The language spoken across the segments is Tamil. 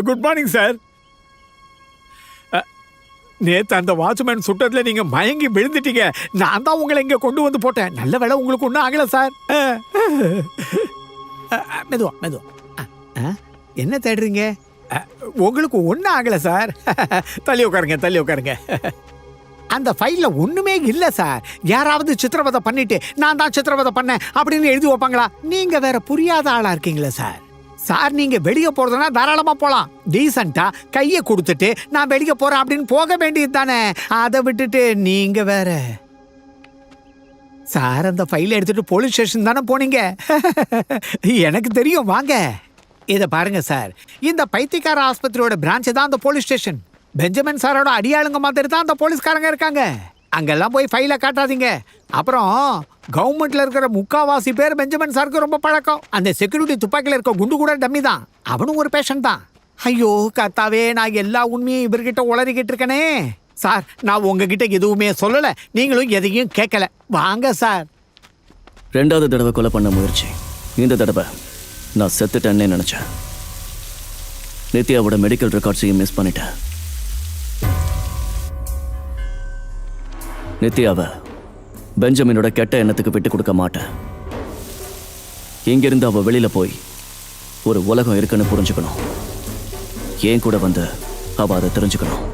Good morning sir. நேத்து அந்த வாட்ச்மேன் சுட்டத்துல நீங்க மயங்கி விழுந்துட்டீங்க. நான் தான் உங்களை இங்க கொண்டு வந்து போட்டேன். நல்ல வேளை உங்களுக்கு ஒன்றும் ஆகல சார். மெதுவா மெதுவா. என்ன தேடுறீங்க? உங்களுக்கு ஒன்றும் ஆகல சார். தள்ளி உட்காருங்க, தள்ளி உட்காருங்க. அந்த ஃபைல்ல ஒண்ணுமே இல்ல சார். யாராவது சித்திரவதை பண்ணிட்டு நான் தான் சித்திரவதை பண்ணேன் அப்படின்னு எழுதி வைப்பாங்களா? நீங்க வேற புரியாத ஆளா இருக்கீங்களா சார்? சார் நீங்க வெளியே போறதுனா தாராளமா போலாம். டீசெண்டா கையை கொடுத்துட்டு நான் வெளியே போறேன் அப்படின்னு போக வேண்டியது தானே. அதை விட்டுட்டு நீங்க வேற. சார் அந்த ஃபைலை எடுத்துட்டு போலீஸ் ஸ்டேஷன் தானே போனீங்க? எனக்கு தெரியும், வாங்க. இதை பாருங்க சார், இந்த பைத்தியக்கார ஆஸ்பத்திரியோட பிரான்ச் தான் அந்த போலீஸ் ஸ்டேஷன். பெஞ்சமின் சாரோட அடியாளுங்க மாதிரி தான் அந்த போலீஸ்காரங்க இருக்காங்க. அங்கெல்லாம் போய் ஃபைலை காட்டாதீங்க. அப்புறம் கவர்மெண்ட்ல இருக்கிற முக்காவாசி பேர் பெஞ்சமின் சாருக்கு ரொம்ப பழக்கம். அந்த செக்யூரிட்டி துப்பாக்கியில் இருக்க குண்டு கூட டம்மி தான். அவனும் ஒரு பேஷண்ட் தான். ஐயோ கர்த்தாவே, நான் எல்லா உண்மையும் இவர்கிட்ட உளறிக்கிட்டு இருக்கனே. சார் நான் உங்ககிட்ட எதுவுமே சொல்லல, நீங்களும் எதையும் கேட்கல. வாங்க சார். 2வது தடவை கொலை பண்ண முயற்சி. இந்த தடவை நான் செத்துட்டேன்னே நினைச்சேன். நித்யாவோட மெடிக்கல் ரெக்கார்ட்ஸையும் மிஸ் பண்ணிட்டேன். நித்யாவை பெஞ்சமினோட கெட்ட எண்ணத்துக்கு விட்டு கொடுக்க மாட்டேன். இங்கிருந்து அவ வெளியில போய் ஒரு உலகம் இருக்குன்னு புரிஞ்சுக்கணும். ஏன் கூட வந்து அவ அதை தெரிஞ்சுக்கணும்.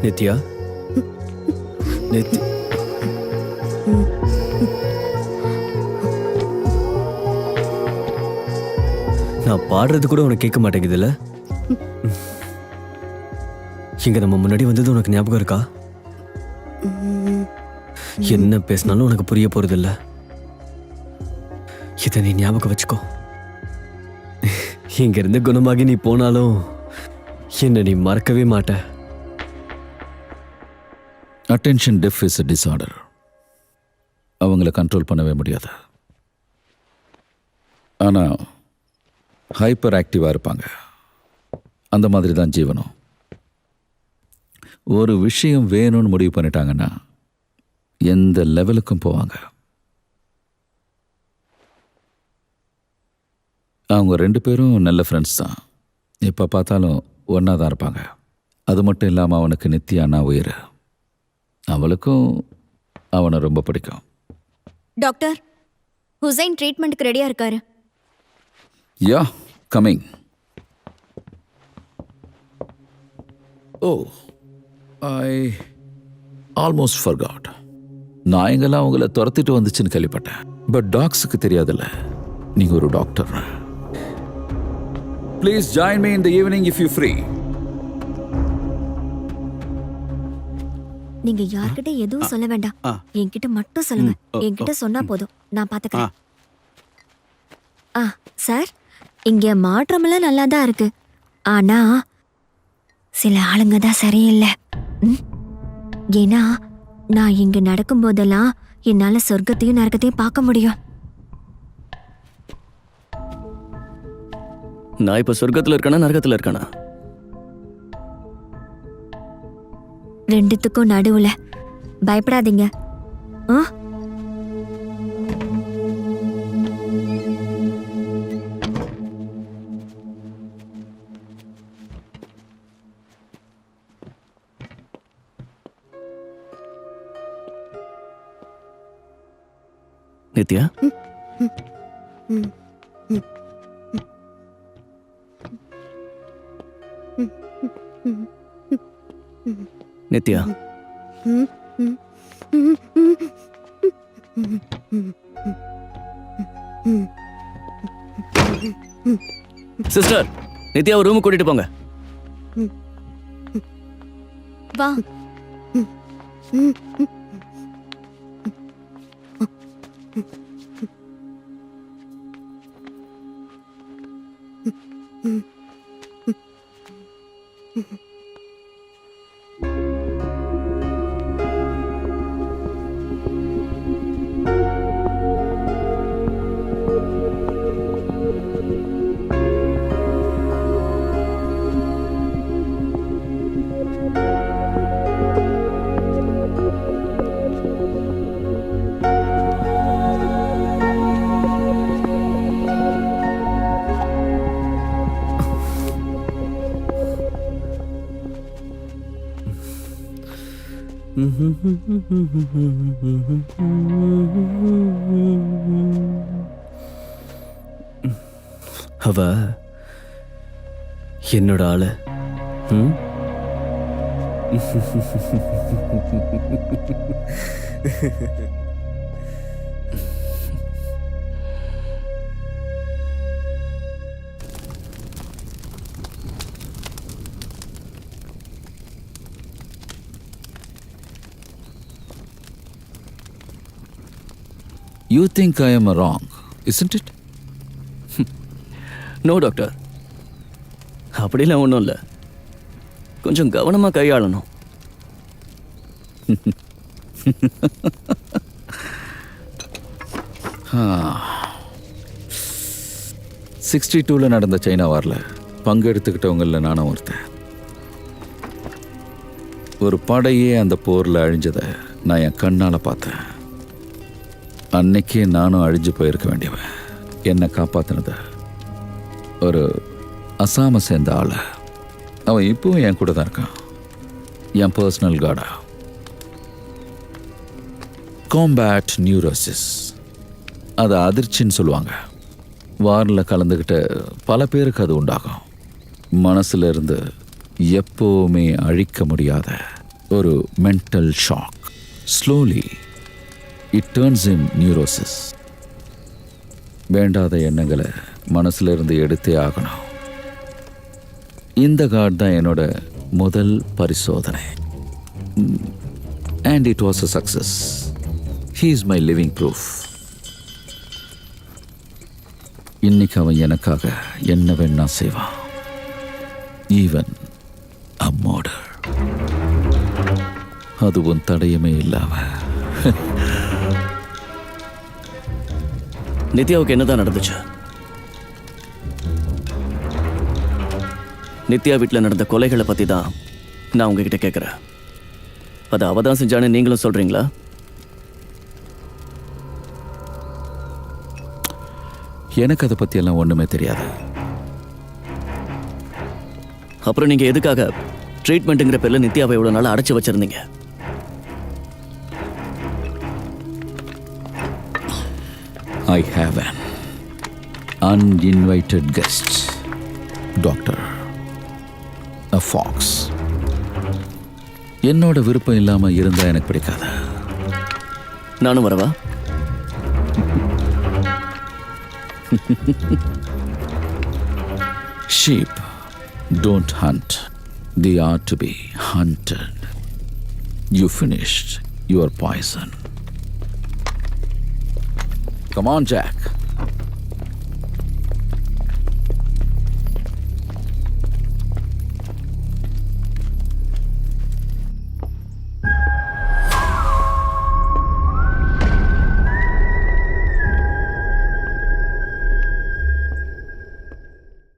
நித்யா, நான் பாடுறது கூட உனக்கு கேட்க மாட்டேங்குதுல்ல? இங்க நம்ம முன்னாடி வந்தது உனக்கு ஞாபகம் இருக்கா? என்ன பேசினாலும் உனக்கு புரிய போறது இல்ல. இதை நீ ஞாபகம் வச்சுக்கோ. இங்க இருந்து குணமாகி நீ போனாலும் என்ன நீ மறக்கவே மாட்ட. Attention deficit is a disorder. அவங்கள கண்ட்ரோல் பண்ணவே முடியாது. ஆனால் ஹைப்பர் ஆக்டிவாக இருப்பாங்க. அந்த மாதிரி தான் ஜீவனம். ஒரு விஷயம் வேணும்னு முடிவு பண்ணிட்டாங்கன்னா எந்த லெவலுக்கும் போவாங்க. அவங்க 2 பேரும் நல்ல ஃப்ரெண்ட்ஸ் தான். எப்போ பார்த்தாலும் ஒன்றா தான் இருப்பாங்க. அது மட்டும் இல்லாமல் அவனுக்கு நித்யானா உயிர். அவளுக்கும் அவனை ரொம்ப பிடிக்கும். டாக்டர், ஹுசைன் ட்ரீட்மெண்ட்டுக்கு ரெடியா இருக்காரு. Yeah, coming. Oh, I almost forgot. நாயங்கெல்லாம் அவங்கள துரத்திட்டு வந்துச்சுன்னு கேள்விப்பட்டேன். பட் டாக்ஸுக்கு தெரியாதுல்ல நீங்கள் ஒரு doctor. Please join me in the evening if you free. நீங்க யார்கிட்ட எதுவும் சொல்ல வேண்டாம். என்கிட்ட மட்டும் சொல்லுங்க. என்கிட்ட சொன்னா போதும், நான் பாத்துக்கிறேன். சார், இங்க மாற்றமெல்லாம் நல்லா தான் இருக்கு. ஆனா சில ஆளுங்க தான் சரியில்லை. ஏன்னா நான் இங்க நடக்கும் போதெல்லாம் என்னால சொர்க்கத்தையும் நரகத்தையும் பார்க்க முடியும். நான் இப்ப சொர்க்கத்துல இருக்கானா நரகத்துல இருக்கானா? ரெண்டுத்துக்கும் நடுவுல. பயப்படாதீங்க. ஆ? நித்யா, நித்யா, சிஸ்டர், நித்யாவை ரூமுக்கு கூட்டிட்டு போங்க. வா. அவ என்னோட ஆளு. You think I am wrong, isn't it? No doctor, அப்படிலாம் ஒன்றும் இல்லை. கொஞ்சம் கவனமாக கையாளணும். 62 நடந்த சைனா வாரில் பங்கெடுத்துக்கிட்டவங்களில் நானும் ஒருத்தன். ஒரு படையே அந்த போரில் அழிஞ்சதை நான் என் கண்ணால் பார்த்தேன். அன்னைக்கே நானும் அழிஞ்சு போயிருக்க வேண்டியவன். என்னை காப்பாற்றினது ஒரு அசாம சேர்ந்த ஆள். அவன் இப்போவும் என் கூட தான் இருக்கான், என் பர்சனல் கார்டா. காம்பேட் நியூரோசிஸ், அதை அதிர்ச்சின்னு சொல்லுவாங்க. வாரில் கலந்துக்கிட்ட பல பேருக்கு அது உண்டாகும். மனசுல இருந்து எப்போவுமே அழிக்க முடியாத ஒரு mental shock. Slowly it turns in neurosis. வேண்டாத எண்ணங்களை மனசுல இருந்து எடுத்தே ஆகணும். இந்த கார்டு தான் என்னோட முதல் பரிசோதனை. And it was a success. He is my living proof. இன்னைக்கு அவன் எனக்காக என்ன வேணா செய்வான், ஈவன் அ மர்டர். அதுவும் தடையுமே இல்லாம. நித்யாவுக்கு என்னதான் நடந்துச்சு? நித்யா வீட்டில் நடந்த கொலைகளை பற்றி தான் நான் உங்ககிட்ட கேட்குறேன். அதை அவ தான் செஞ்சானு நீங்களும் சொல்கிறீங்களா? எனக்கு அதை பற்றியெல்லாம் ஒன்றுமே தெரியாது. அப்புறம் நீங்கள் எதுக்காக ட்ரீட்மெண்ட்டுங்கிற பேரில் நித்யாவை இவ்வளோ நாள் அடைச்சி வச்சுருந்தீங்க? I have an uninvited guest, Doctor. A fox. என்னோட விருப்பம் இல்லாம இருந்தா எனக்கு பிடிக்காது. நானும் வரவா? Sheep don't hunt. They are to be hunted. You finished your poison. Come on, Jack.